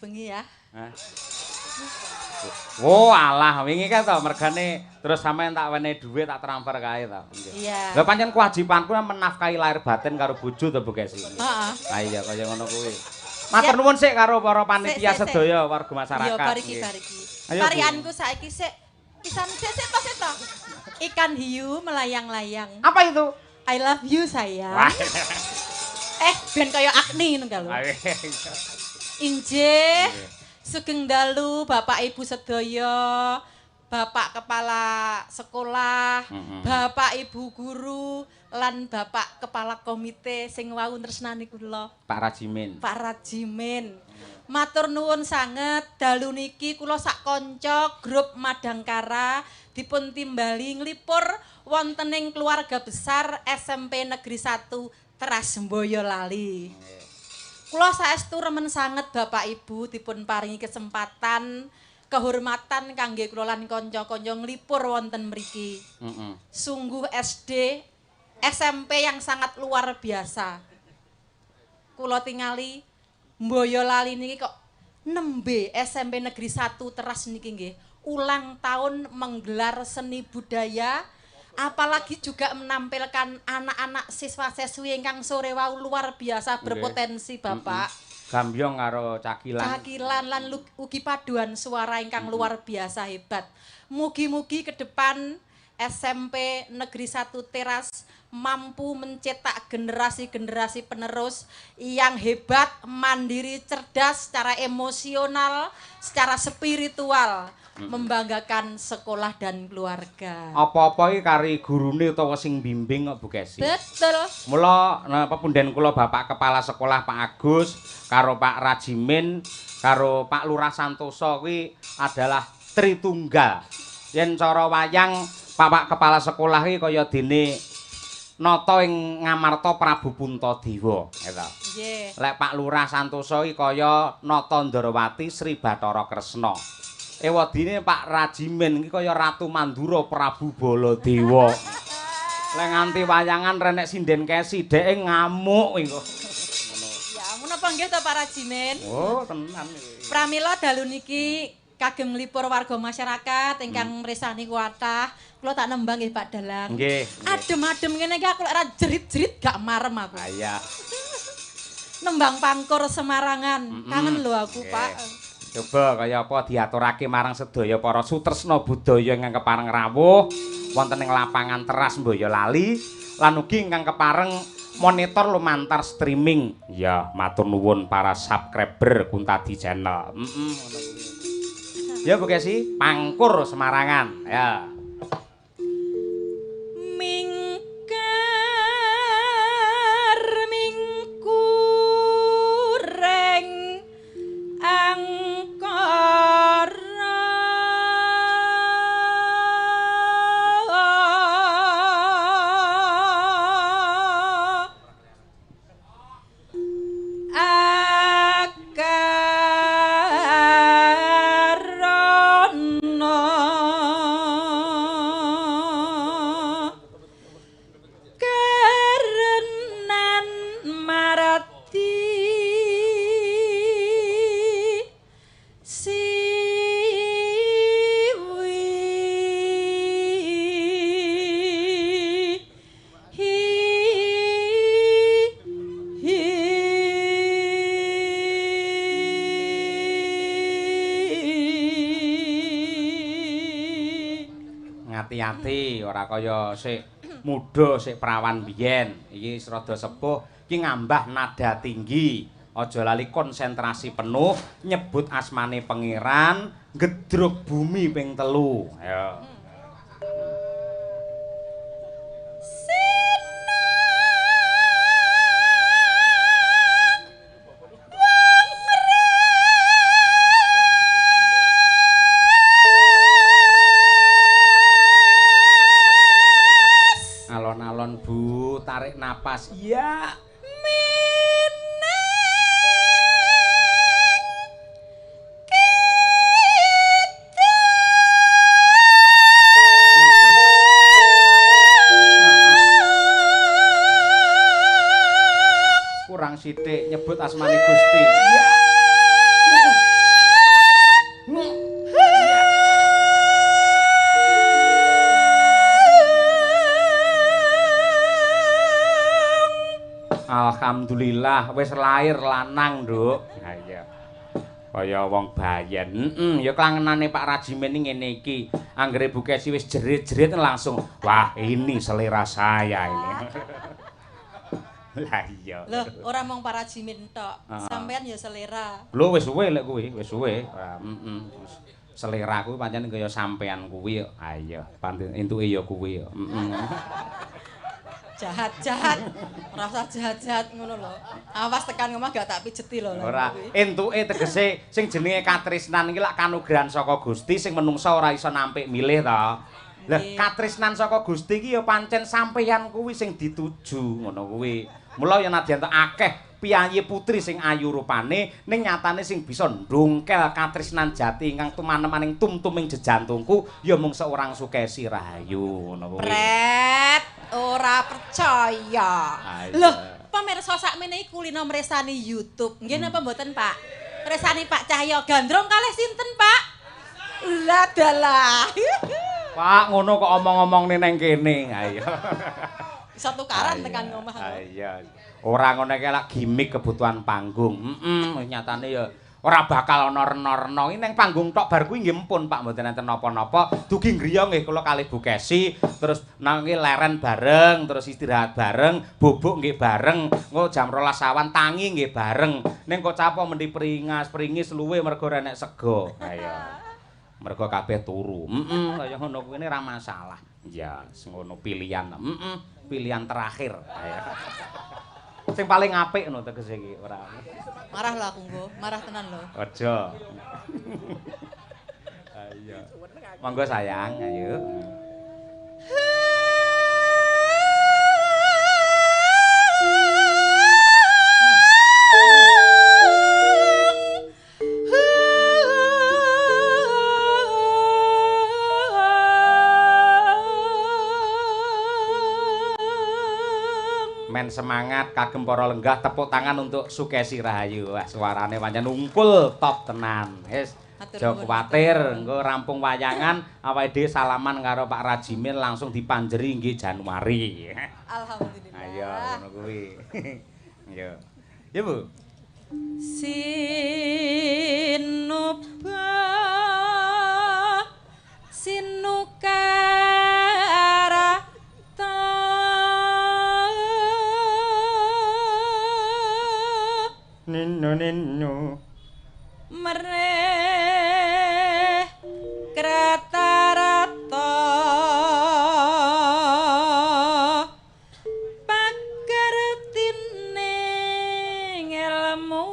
bengi ya. Oh alah, wingi kan to mergane terus sampean tak wenehi dhuwit tak transfer kae to. Iya. Lah pancen kewajibanku menafkahi lahir batin karo bojo to Bu Kesi. Heeh. Ah iya kaya ngono kuwi. Matur nuwun sik karo para panitia sedaya warga masyarakat. Iya bariki. Ayo, Tarianku saiki sik pisan sik to. Ikan hiu melayang-layang. Apa itu? I love you sayang. Wah. Ben kaya Agni ngono ka lho. Injih. Sugeng dalu Bapak Ibu sedaya, Bapak Kepala Sekolah, Bapak Ibu Guru, lan Bapak Kepala Komite sing wau tresnani kula. Pak Rajimin. Pak Rajimin. Matur nuwun sanget dalu niki kula sak kanca grup Madangkara dipun timbali nglipur wonten ing keluarga besar SMP Negeri 1 Teras Boyolali. Kula saestu remen sanget Bapak Ibu dipun paringi kesempatan kehormatan kangge kula lan kanca-kanca nglipur wonten mriki. Sungguh SD SMP yang sangat luar biasa. Kula tingali Boyolali niki kok nembe SMP Negeri 1 Teras niki nggih ulang tahun menggelar seni budaya apalagi juga menampilkan anak-anak siswa-siswi ingkang sore wau luar biasa berpotensi Bapak. Gambyong karo cakilan. Cakilan lan ugi paduan suara ingkang luar biasa hebat. Mugi-mugi ke depan SMP Negeri 1 Teras mampu mencetak generasi-generasi penerus yang hebat, mandiri, cerdas secara emosional, secara spiritual. Membanggakan sekolah dan keluarga. Apa-apa iki kari gurune utawa sing bimbing kok Bu Kesi. Betul. Mula pepunden kula Bapak Kepala Sekolah Pak Agus karo Pak Rajimin karo Pak Lurah Santoso kuwi adalah Tritunggal. Yen cara wayang Bapak Kepala Sekolah iki kaya dene nata ing Ngamarta Prabu Puntadewa, eta. Nggih. Lek Pak Lurah Santoso iki kaya nata Ndrawati Sri Bathara Kresna. Ewadine Pak Rajimin iki kaya Ratu Mandura Prabu Baladewa. Lek nganti wayangan renek sinden kesi dheke ngamuk engko. Ya, menapa nggih to Pak Rajimin? Oh, tenan iki. Pramila dalu niki kagem nglipur warga masyarakat ingkang resani kuatah. Kula tak nembang nggih Pak Dalang. Nggih. Adem-adem ngene iki aku lek ora jerit-jerit gak marem aku. Ah iya. Nembang Pangkur Semarangan. Kangen lho aku, Pak. Coba kaya apa diaturake marang sedaya para sutresna budaya ingkang kepareng rawuh wonten ing lapangan Teras Boyolali lan ugi ingkang kepareng monitor lumantar streaming. Ya, matur nuwun para subscriber Kuntadi Channel. Ya Bu Kesi, Pangkur Semarangan. Ya. Hati-hati ora kaya sik muda sik prawan biyen. Iki rada sepuh iki ngambah nada tinggi. Aja lali konsentrasi penuh nyebut asmane pangeran, gedruk bumi ping 3. Ayo. Alon-alon Bu, tarik napas. Iya. Alhamdulillah wis lair lanang, Nduk. Ha iya. Kaya wong bayen. Ya klangenane Pak Rajimin ngene iki. Anggere Bu Kesi wis jerit-jerit langsung, "Wah, ini selera saya ini." Lah iya. Loh, ora mung Pak Rajimin tok. Sampean ya selera. Lho wis suwe lek kuwi, wis suwe. Selera kuwi pancen kaya sampean kuwi kok. Ha iya, entuke ya kuwi ya. Jahat-jahat. Ora usah jahat-jahat ngono lho. Awas tekan ngomah gak tak pijeti lho. Ora, entuke tegese sing jenenge katresnan iki lak kanugrahan saka Gusti sing menungsa ora iso nampik milih to. Lah, katresnan saka Gusti iki ya pancen sampeyan kuwi sing dituju ngono kuwi. Mula yen nadyan akeh piyayi putri sing ayu rupane ning nyatane sing bisa ndongkel katresnan jati ingkang tumanemaning tumtuming jejantungku ya mung seorang Sukesi Rahayu ngono kuwi. Pret, ora percaya. Loh, pemirsa sakmene iki kulino mresani YouTube. Nggih napa mboten, Pak? Mresani Pak Cahya Gandrung kalih sinten, Pak? Lah dalah. Pak, ngono kok omong-omongne nang kene. Ha iya. Bisa tukaran tekan ngomah. Ha iya. Ora ngono iki lak gimmick kebutuhan panggung. Nyatane ya ora bakal ana rena-rena. Iki ning panggung tok bar kuwi nggih mpun Pak, mboten enten napa-napa. Dugi griya nggih kula kalih Bu Kesi, terus nang iki leren bareng, terus istirahat bareng, bubuk nggih bareng. Engko jam 12 awan tangi nggih bareng. Ning kok capo mendhi pringis luwe mergo renek sego. Ha iya. Mergo kabeh turu. Kaya ngono kuwi ora masalah. Ya, ngono pilihan. Pilihan terakhir. Ayo. Sing paling apik ngono tegese iki ora. Marah lho aku nggo, marah tenan lho. Aja. Ayo. Monggo sayang, ayo. Men semangat kagem para lenggah tepuk tangan untuk Sukesi Rahayu. Wah, suarane pancen ungkul top tenan. Wis aja kuwatir, engko rampung wayangan awake dhewe salaman karo Pak Rajimin langsung dipanjeri nggih Januari. Alhamdulillah. Ayo ngono kuwi. Yo. Ya, Bu. Sinukara Nino mereh kratarata pagertine ilmu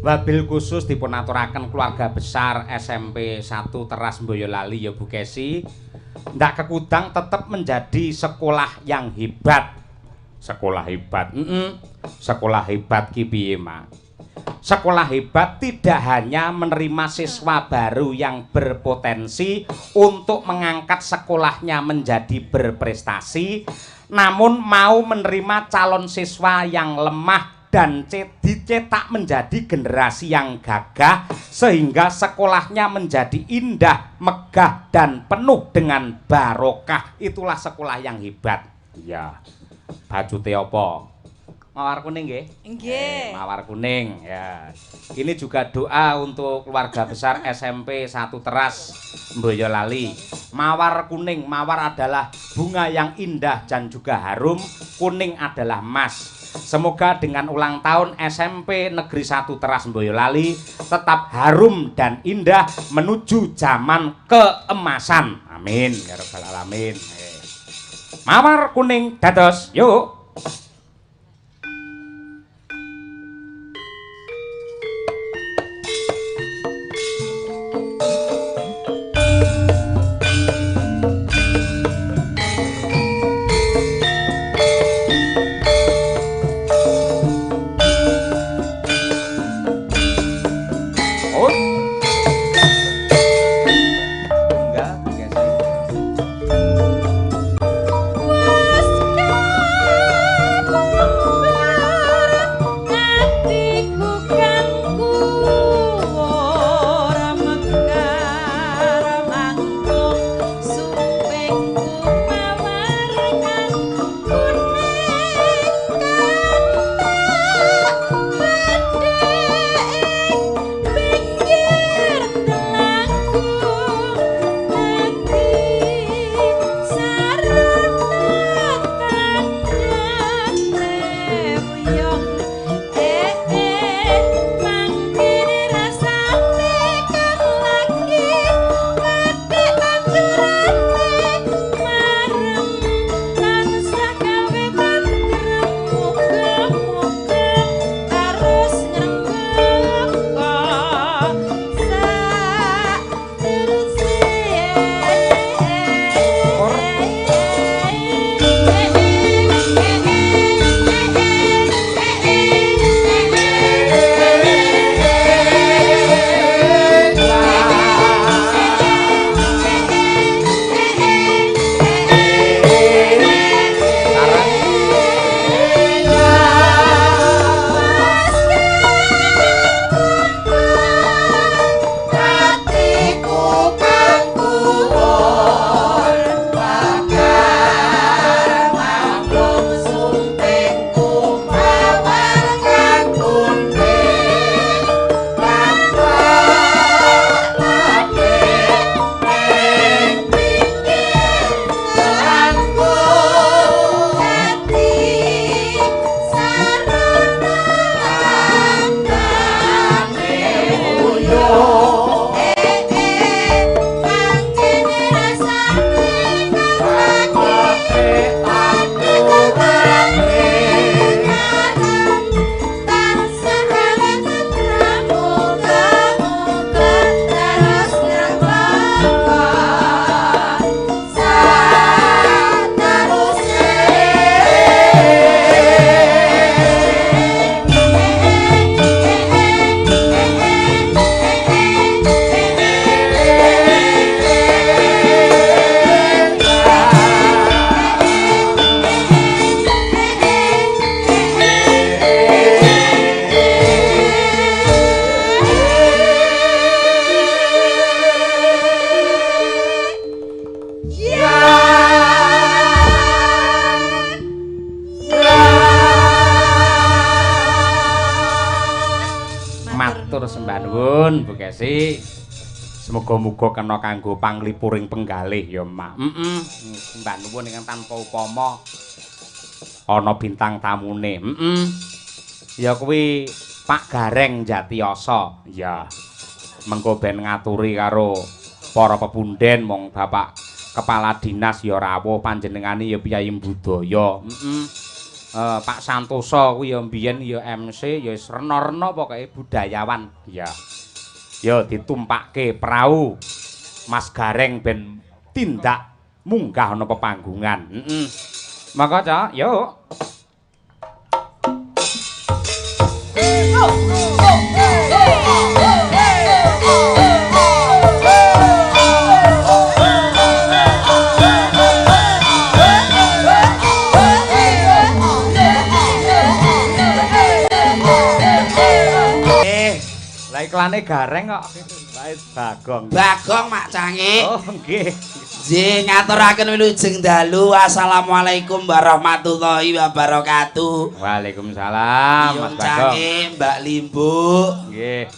Wabil khusus dipunaturaken keluarga besar SMP 1 Teras Boyolali ya Bu Kesi. Ndak kekudang tetap menjadi sekolah yang hebat. Sekolah hebat. Sekolah hebat ki piye, Mak? Sekolah hebat tidak hanya menerima siswa baru yang berpotensi untuk mengangkat sekolahnya menjadi berprestasi, namun mau menerima calon siswa yang lemah dan dicetak menjadi generasi yang gagah sehingga sekolahnya menjadi indah, megah dan penuh dengan barokah. Itulah sekolah yang hebat. Iya. Bajute apa? Mawar kuning nggih? Nggih. Mawar kuning ya. Ini juga doa untuk keluarga besar SMP 1 Teras Boyolali. Mawar kuning, mawar adalah bunga yang indah dan juga harum, kuning adalah emas. Semoga dengan ulang tahun SMP Negeri 1 Teras Boyolali tetap harum dan indah menuju zaman keemasan. Amin ya rabbal alamin. Mawar kuning dados, yuk. Muga-muga kena kanggo panglipuring penggalih ya, Mak. Mbak nuwun ingkang tanpa upama ana bintang tamune. Ya kuwi Pak Gareng Jatiyasa. Ya. Mengko ben ngaturi karo para pepunden mong Bapak Kepala Dinas ya rawuh panjenengane ya piyayi budaya. Pak Santosa kuwi ya mbiyen ya MC ya rena-rena pokoke budayawan. Ya. Ya ditumpakke prau Mas Gareng ben tindak munggah ana pepanggungan. Maka Cak, yuk. Kelane gareng kok. Wae Bagong. Bagong Mak Cange. Oh, nggih. Nggih, ngaturaken wilujeng dalu. Assalamualaikum warahmatullahi wabarakatuh. Waalaikumsalam, Mas Mas Bagong. Cange, Mbak Limbu. Nggih.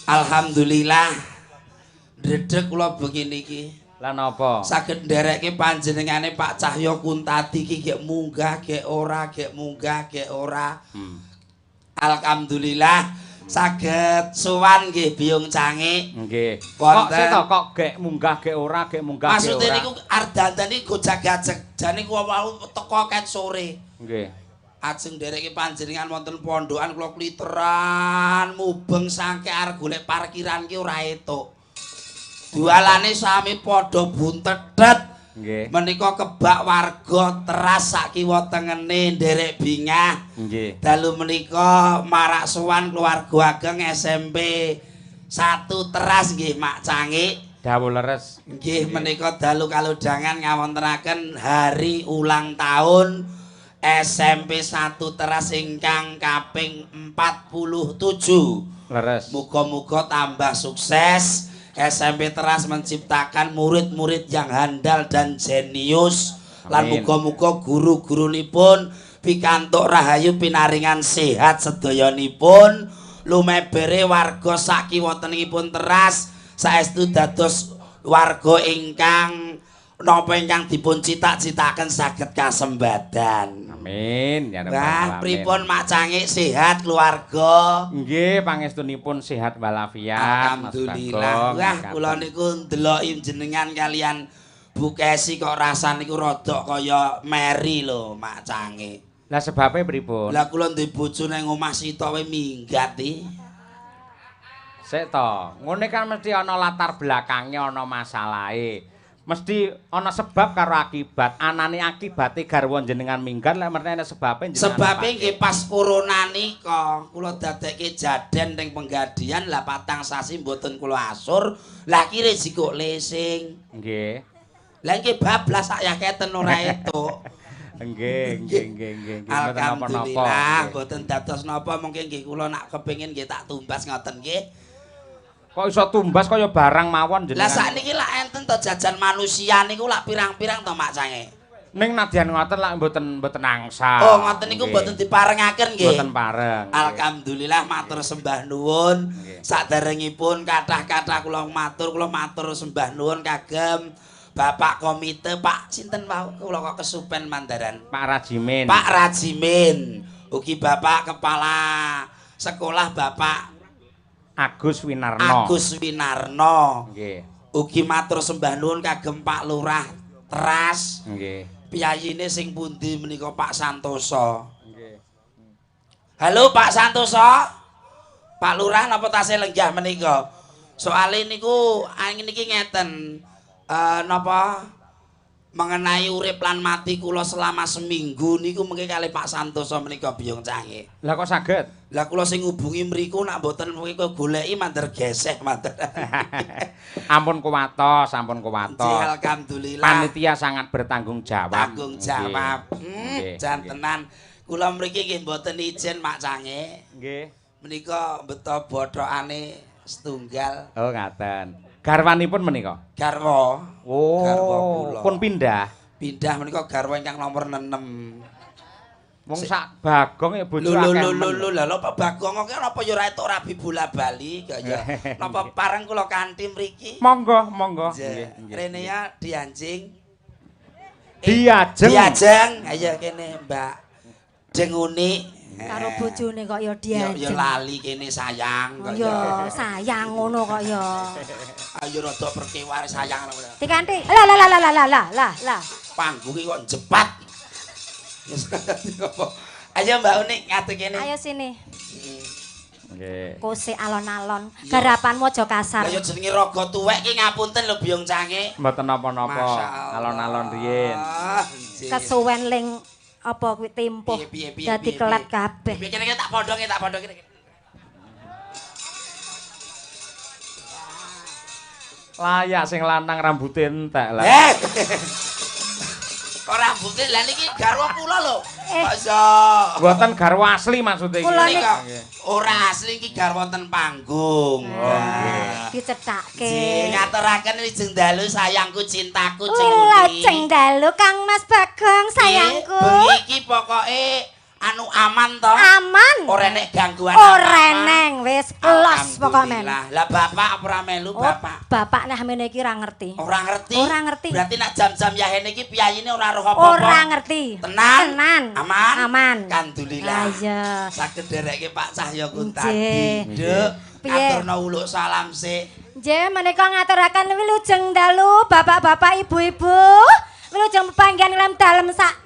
Alhamdulillah. Dredeg kula begini iki. Lah napa? Saged nderekke panjenengane Pak Cahyo Kuntadi iki gek munggah, gek ora, gek munggah, gek ora. Alhamdulillah saged sowan nggih Biyung Cange. Nggih. Kok Wonten. sih to kok gek munggah gek ora, gek munggah gek ora. Maksude niku ardanten iki gojag-gajeg. Jane kuwi wau teko ket sore. Nggih. Ajeng ndereke panjenengan wonten pondokan kula kliteran mubeng sangke arep golek parkiran ki ora etuk. Dualane sami padha buntetet. Nggih. Menika kebak warga teras sak kiwa tengene nderek bingah. Nggih. Dalu menika marak sowan keluarga ageng SMP 1 teras nggih Mak Cange. Dawuh leres. Nggih menika dalu kalodhangan ngawontenaken hari ulang tahun SMP 1 teras ingkang kaping 47. Leres. Muga-muga tambah sukses. SMP Teras menciptakan murid-murid yang handal dan jenius. Lan muga-muga guru-gurunipun pikantuk rahayu pinaringan sehat sedayanipun. Lumebere warga sak kiwa-tenengipun Teras saestu dados warga ingkang napa ingkang dipun citak-citaken saged kasembadan. Amin. Ya Rabbal Wah, alamin. pripun Mak Cange sehat keluarga? Nggih, pangestunipun sehat walafiat. Alhamdulillah. Wah, kula niku ndeloki jenengan kalian Bu Kesi kok rasane niku rada kaya Mary lho, Mak Cange. Lah sebabe pripun? Lah kula duwe bojo nang omah sita wae minggat iki. Sik to, ngene kan mesti ana latar belakange, ana masalahe. Mesti ana sebab karo akibat. Anane akibate garwa jenengan minggat lek mertene ana sebabe jenengan. Sebabe nggih pas corona nika kula dadekke jaden ning penggadian lah 4 sasi mboten kula asur. Lah ki rezeki lesing. Nggih. Lah nggih bablas sak yaketen ora etuk. Nggih. Alhamdulillah mboten dados napa mungkin nggih kula nak kepengin nggih tak tumbas ngoten nggih. Kok iso tumbas kaya barang mawon jenengan. Lah sakniki lak enten to jajan manusia niku lak pirang-pirang to Mak Cange. Ning nadyan ngoten lak mboten angsal. Oh ngoten niku mboten diparengaken nggih. Mboten pareng. Alhamdulillah matur sembah nuwun. Saderengipun kathah-kathah kula matur sembah nuwun kagem Bapak Komite Pak sinten wau kula kok kesupen mandaran. Pak Rajimin. Pak Rajimin. Ugi Bapak Kepala Sekolah Bapak Agus Winarno. Agus Winarno. Nggih. Ugi matur sembah nuwun kagem Pak Lurah Teras. Nggih. Piyayine sing pundi menika Pak Santoso. Nggih. Halo Pak Santoso. Pak Lurah napa tasih lenggah menika? Soale niku niki ngeten. Napa mengenai urip lan mati kula selama seminggu niku mengke kalih Pak Santoso menika Biyung Cange. Lah kok saged? Lah kula sing ngubungi mriku nak mboten mengke goleki mandir geseh mandir. Ampun kuwatos, ampun kuwatos. Alhamdulillah. Panitia sangat bertanggung jawab. Tanggung jawab. Nggih. Jan tenan. Kula mriki nggih mboten izin Mak Cange. Nggih. Menika beto bothokane setunggal. Oh, ngaten. Garwanipun menika? Garwa. Oh, Garwa kula. pun pindah. Pindah menika garwa ingkang nomor 6. Wong sak Bagong ya bojo Lho Pak Bagong kok napa ya ora etuk rabi bola bali kok ya. Napa pareng kula kanthi mriki? Monggo. Rene ya dianjing. Diajeng. Diajeng. Ayo kene Mbak Denguni. Karo bojone kok ya Ya diajeng. lali kene sayang kok Ya sayang ngono kok ya. Ayo rada perkewar sayang. Dikanthi. Lah. Panggunge kok jepat. Ayo Mbak Unik ngatur kene. Ayo sini. Nggih. Kose alon-alon. Garapanmu aja kasar. Lah ya jenenge raga tuwek ki ngapunten lho Biyung Cange. Mboten napa-napa. Masyaallah. Alon-alon riyin. Kesuwen ling apa kuwi tempuh. Piye, Dadi kelet kabeh. Piye kene tak pondhonge kene. Layak sing lanang rambute entek lah. Kok rambute lah niki garwa kula lho. Masa Mboten garwa asli maksudnya iki. Kula Nika ora asli iki gar wonten panggung. Dicethake. Ngaturaken wijeng dalu sayangku cintaku Lajeng dalu Kang Mas Bagong sayangku. Bengi iki pokoke anu aman to? Aman. Ora enek gangguan Ora eneng wis los pokoke men. Lah bapak ora melu bapak. Bapak nah mene iki ora ngerti. Ora ngerti. Ora ngerti. Berarti nak jam-jam yahene iki piyayine ora roh apa-apa. Ora ngerti. Tenan. Tenan. Aman. Aman. Alhamdulillah. Iya. Saged derekke Pak Cahyo Nggih. tadi. Nduk, Piye? aturna uluk salam sik. Nggih menika ngaturaken wilujeng dalu bapak-bapak ibu-ibu. Wilujeng pepanggihan lem dalem sak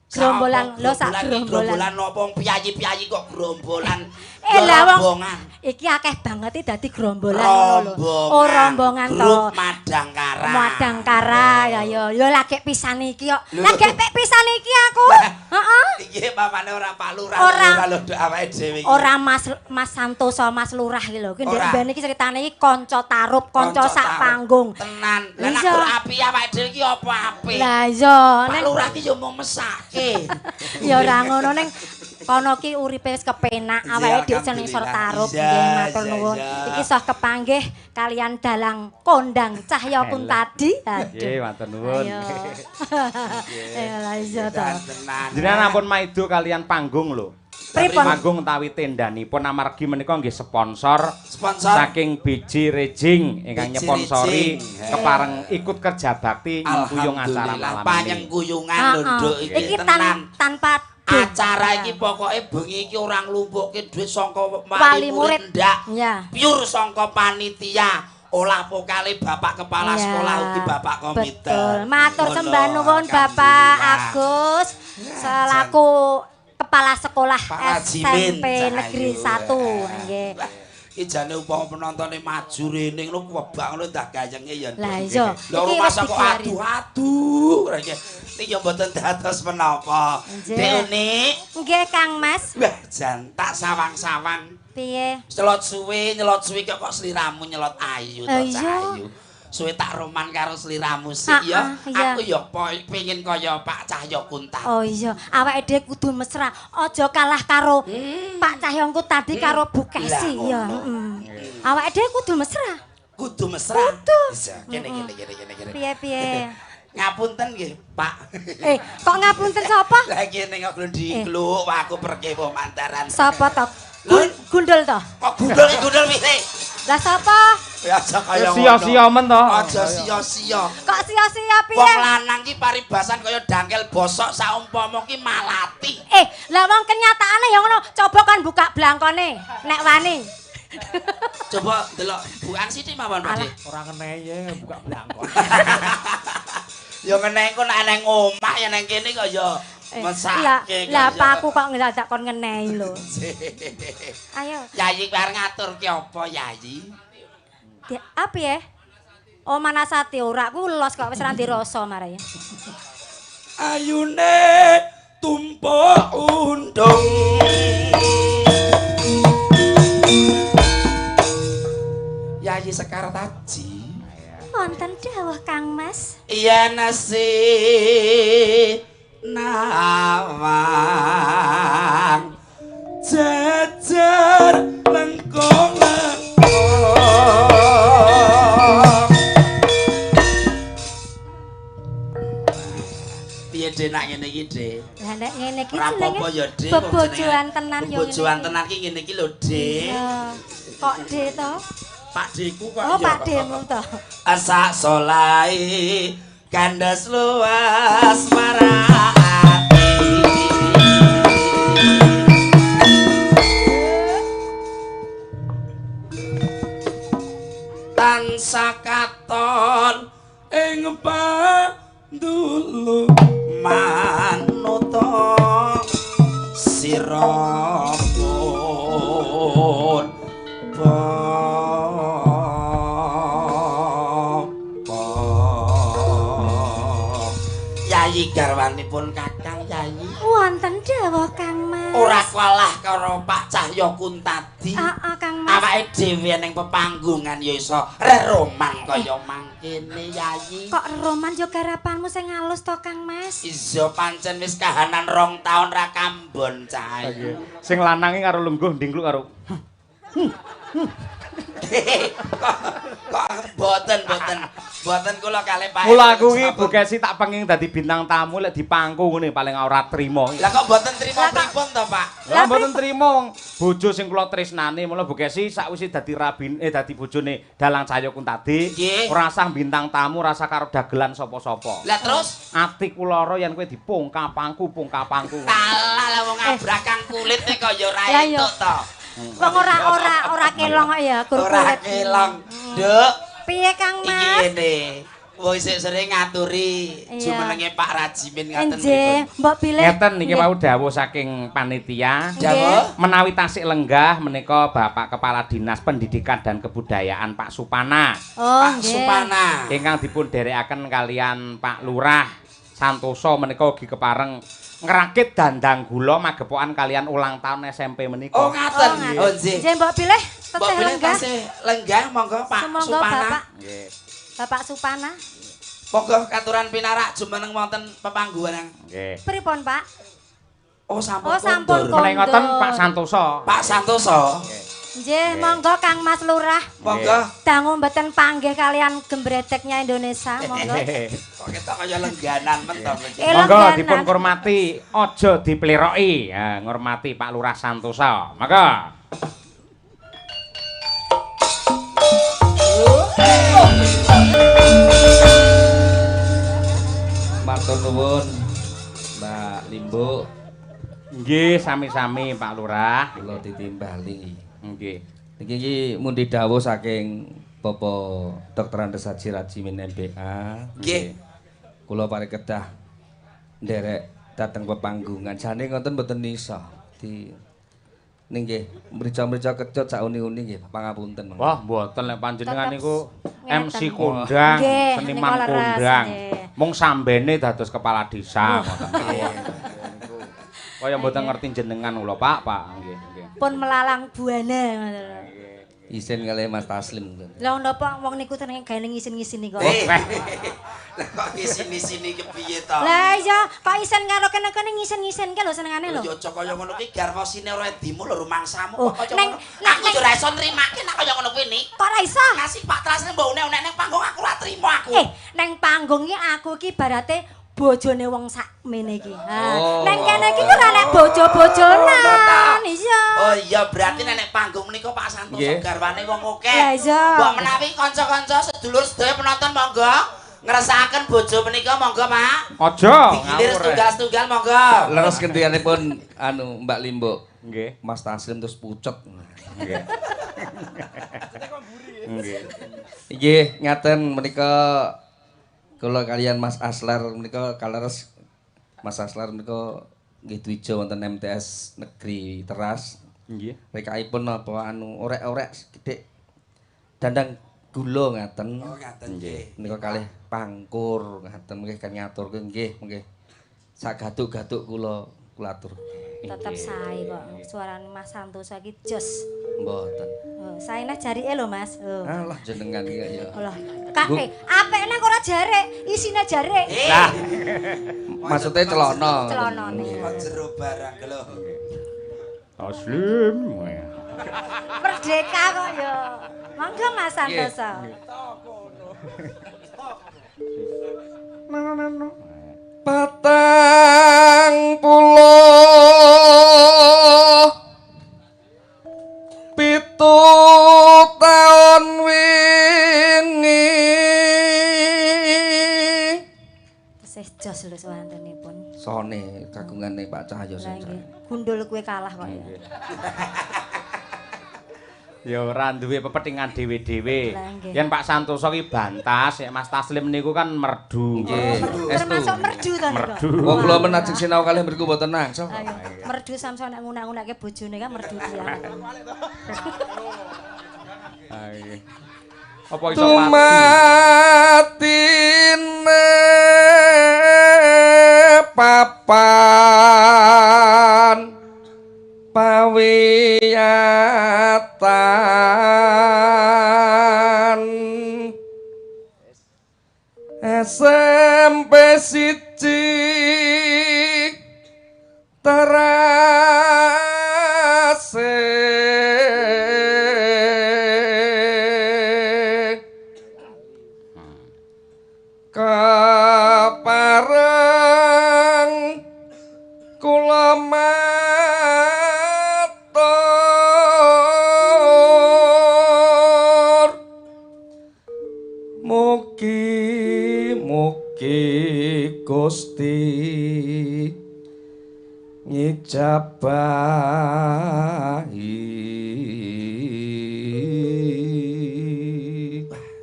gerombolan lho sak gerombolan. Napa piyayi-piyayi kok gerombolan? Lah wong rombongan. iki akeh banget dadi gerombolan ngono lho. Oh rombongan to. Grup Madangkara. Madangkara ya lagi pisan iki kok. Lagi pek pisan iki aku. Heeh. Iki pamane ora Pak Lurah Ora lho awake dhewe iki. Ora Mas Santoso Mas Lurah iki lho. Ki ndek mbene iki critane iki kanca tarup, kanca sak panggung. Tenan. Lah nek Iya. gur api awake dhewe iki apa apik? Lah iya Pak nek Lurah iki yo mau mesake. ya ora ngono ning kono ki uripe wis kepenak awake dhewe jeneng sor tarup nggih matur nuwun. Iki sah kepanggih kalian dalang kondang Cahya Kuntadi. Nggih, matur nuwun. Ayo. Ayo lah iya to. Tenan. Jenengan ampun maido kalian panggung lho. Pripun? Panggung utawi tendanipun amargi menika nggih sponsor Sponsor saking BJ Rejing ingkang BJ nyeponsori Rejing. kepareng ikut kerja bakti nyuyung acara Alhamdulillah malam ini. panyengkuyungan lho Heeh. Nduk Iki tenan. tanpa Acara iki pokoke bengi iki ora nglumpukke dhuwit saka wali wali murid. murid ndak. Ya. Pure saka panitia. Olah vokale Bapak Kepala Ya, Sekolah ugi Bapak Komite. Betul. Matur Ngono, sembah nuwun Bapak alhamdulillah. Agus selaku Kepala Sekolah Pak Jimin SMP Negeri 1 nggih. Iki jane upama penontone maju rene ngono kebak ngono ndak gayenge ya. Lah iya. Lho Iki rumah wis kok digelari. aduh-aduh rene. Iki ya mboten dados menapa. Nggih. Dek Unik. Nggih Kang Mas. Wah, jan tak sawang-sawang. Piye? Nyelot suwi kok sliramu nyelot ayu to Iya. Cahyu. Suwe tak roman karo sliramu sik Ah, ya. ah, iya. Aku ya pengin kaya Pak Cahyo Kuntadi. Oh iya, awake dhewe kudu mesra. Aja kalah karo Pak Cahyongku tadi karo Bu Kesi Lah, ya. ngono. Heeh. Awake dhewe kudu mesra. Kudu mesra. Kudu. Bisa. Kene. Piye-piye? Ngapunten nggih, Pak. Kok ngapunten sapa? Lah kene kok dikluk aku perkewo mantaran. Sapa to? Lho. Gundul to? Kok gundul piye? Lah sapa? Biasa kaya ngono. Sia-sia men to. Aja sia-sia. Kok sia-sia Wong piye? lanang ki paribasan kaya dangkel bosok saumpama ki malati. Lah wong kenyataane ya ngono. Coba kon buka blangkone nek wani. Coba delok bukan sithik mawon, Pak. Dik. Ora ngeneye buka blangkon. Ya ngene engko nek nang omah ya nang kene kok ya mesake. Lah apa aku kok ngedadak kon ngenehi lho. Ayo. Yayi arep ngaturke apa, Yayi? Apa ya? Oh Manasati ora ku los kok wis ra dirasa marane. Ayune tumpuk undung. Yayi Sekar Taji. Wonten dawuh Kang Mas. Iya nasi nawang jejer lengkong piye Dek nak ngene iki Dek? Lah nek ngene iki Ora apa-apa ya Dek. bebojoan tenan yo. Bebojoan tenan ki ngene iki lho Dek. Kok de to? Pak Deku kok Oh Pak Demu to. Asak solai kandas luas marati tansah katon ing pandulu manuta sirapun Yayi garwanipun Kakang Yayi. Wonten Wonten dawuh Kang Mas. Ora kalah karo Pak Cahya Kuntadi. Heeh Kang Mas. Awake dhewe ning pepanggungan ya iso reroman kaya mangkene Yayi. Kok roman yo garapanmu sing halus to Kang Mas? Iya pancen wis kahanan 2 taun ra kambon Cahya. Sing lanange karo lungguh ndingkluk karo Kok boten kula kalih Pak. Mula aku iki Bu Kesi tak pengin dadi bintang tamu lek dipangku ngene paling ora trima. Lah kok boten trima pripun to, Pak? Lah mboten trima wong bojo sing kula tresnani mula Bu Kesi sakwise dadi dadi bojone Dalang Cahya Kuntadi ora usah bintang tamu rasa karo dagelan sapa-sapa. Lah terus ati kula ora yen kowe dipungkapangku. Kalah lah wong abrakang kulit kok ya ora entuk to. Wong ora kelong kok ya gur Ora kulit. kelong, Nduk. Piye Kang Iki Mas? ngene. Wong isih sering ngaturi jumenenge Pak Rajimin ngaten Nggih, mbok pilih. Ngeten niki wau dawuh saking panitia. Dawuh Menawi tasik lenggah menika Bapak Kepala Dinas Pendidikan dan Kebudayaan Pak Supana. Oh, Pak Supana. Ingkang dipun dherekaken kalian Pak Lurah Santoso menika ugi kepareng ngerakit dandang gula magepokan kalian ulang tahun SMP menika. Oh ngaten. Oh nggih. Nggih mbok pilih Mbok teteh pilih lenggah. tasih lenggah monggo Pak Monggo Supana. Bapak. Nggih. Bapak Supana. Monggo katuran pinarak jumeneng wonten pepangguan. Nggih. Pripun Pak? Oh sampun. Oh, sampun kondur. Menawi ngoten Pak Santoso. Pak Santoso. Nggih, monggo Kang Mas Lurah. Monggo. Dangu mboten panggih kalian gembreteknya Indonesia, monggo. Kok ketok kaya lengganan men to. Monggo Lengganan. dipun hormati, aja dipleroki. Ya, ngormati Pak Lurah Santoso. Monggo. Matur nuwun Mbak Limbo, Nggih, sami-sami Pak Lurah. kula ditimbali. Nggih. Niki iki mundi dawuh saking Bapak Dr. Andes Haji Rajimin MBA. Nggih. Kula parikedah nderek dateng pepanggungan. Jane ngoten mboten iso. Nggih, mrica-mrica kecut sak uni-uni nggih, pangapunten. monggo. Wah, mboten lek panjenengan Tetep niku ngeten. MC kondang, Nggih, seniman niku leres, kondang. nggih. Mung sambene dados kepala desa ngoten mawon. Kaya mboten ngerti jenengan kula, Pak. Nggih, nggih. Pun melalang buana ngoten. Isin kalih Mas Taslim. Lah napa wong niku senenge gawe ngisin-ngisin kok. Lah kok sini-sini kepiye to? Lah iya, kok isen karo kene-kene ngisen-ngisen ke lho senengane lho. Yo aja kaya ngono ki garwasine ora edimu lho rumangsamu Oh, kok kaya neng- ngono. neng- Aku yo ora iso nrimake nek kaya ngono kuwi ni. Kok ora iso? Ngasih Pak Trasne mbok unek-unek ning panggung aku ora trimo aku. Neng panggung iki aku iki ibarate bojone wong sakmene iki. Oh. Neng kene iki ora nek bojo-bojonan. Iya. Oh iya berarti nek panggung menika Pak Santoso Nggih. garwane wong akeh. Lah iya. Mbok menawi kanca-kanca sedulur sedaya penonton monggo ngrasakaken bojo menika monggo Pak. Aja Digilir ngawur. setunggal-setunggal monggo. Leres kendianipun anu Mbak Limbo. Nggih. Mas Taslim terus pucet. Nggih. Nggih. Nggih, ngaten menika kula kalian Mas Aslar menika kaleres Mas Aslar menika nggih dwija wonten MTS Negeri Teras. Nggih. Rekaipun napa anu orek-orek sithik dandang gula ngaten. Oh ngaten nggih. Menika kalih pangkur ngaten mengke kan ngaturke nggih mengke sak gatuk-gatuk kula atur. Tetep sae kok. Suarane Mas Santoso iki jos. Mboten. Oh, saene jarike lho Mas. Oh. Alah jenengan iki ya. Alah, Kak, apik nek ora jarik, isine jarik. Lah. Maksudnya celana. Celanane. Kok jero barang lho. Taslim. Merdeka kok ya. Monggo Mas Santoso. Patang puluh pitu taun wingi Tesih jos lho suwantenipun. sone kagungane Pak Cahyo Lah sing nggih, gundul kuwe kalah kok ya. Ya ora duwe pepetingan dhewe-dhewe. Lah, nggih. Yen Pak Santoso ki bantas, nek Mas Taslim niku kan merdu. Nggih. Termasuk merdu to niku. Merdu. Wong kula men ajeng sinau kalih mriku mboten nangso. Ayo, merdu sampeyan nek ngunak-ngunakke bojone kan merdu tiyang. Ayo. Apa iso pati? Tumatine papan pawiyatan SMP siji terase kepareng kula matur mugi-mugi Gusti ngijabahi.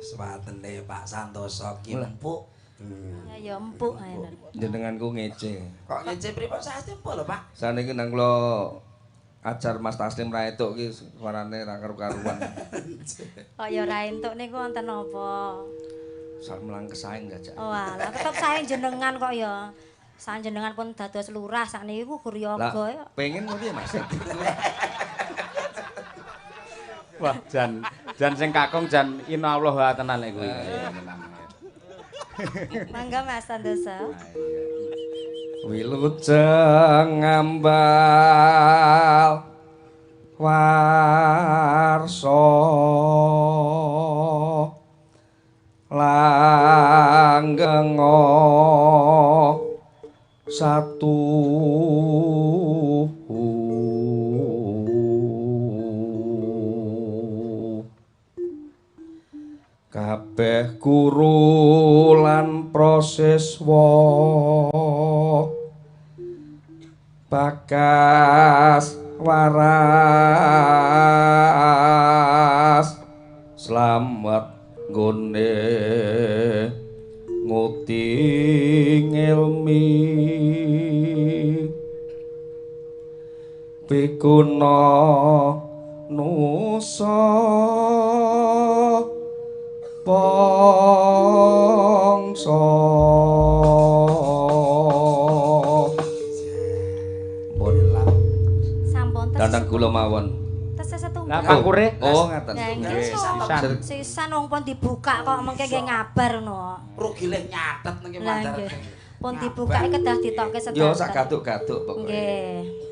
Swatene Pak Santoso ki empuk. Ya empuk ae. Jenenganku ngece. Kok ngece pripun saesti empuk lho, Pak? Saniki nang kula ajar Mas Taslim ra entuk ki suarane ra karu-karuan. Kok ya ora entuk niku wonten apa? Samulang kesaing jajak. Oh alah, tetep sae jenengan kok ya. Sanjenengan pun dados lurah sakniki ku gur yoga ya. Pengen ngono piye, Mas? Wah, jan sing kakung jan inallah tenan lek kuwi. Mangga Mas Santoso. Wilujeng ngambal warsa langgenga satu kabeh guru lan proseswa bagas waras slamet nggone nguting ilmi pikuna nusa bangsa Sampun dandang kula mawon. Tesih setunggal. Lah pangkure? Oh, ngaten. Lah nggih. Sisan. Sisan wong pun dibuka kok mengke nggih ngabar no. Rugi lek nyatet nang Lah mandar. nggih. Pun dibuka kedah ditokke sedanten. Yo sak gatuk-gatuk pokoke. Nggih.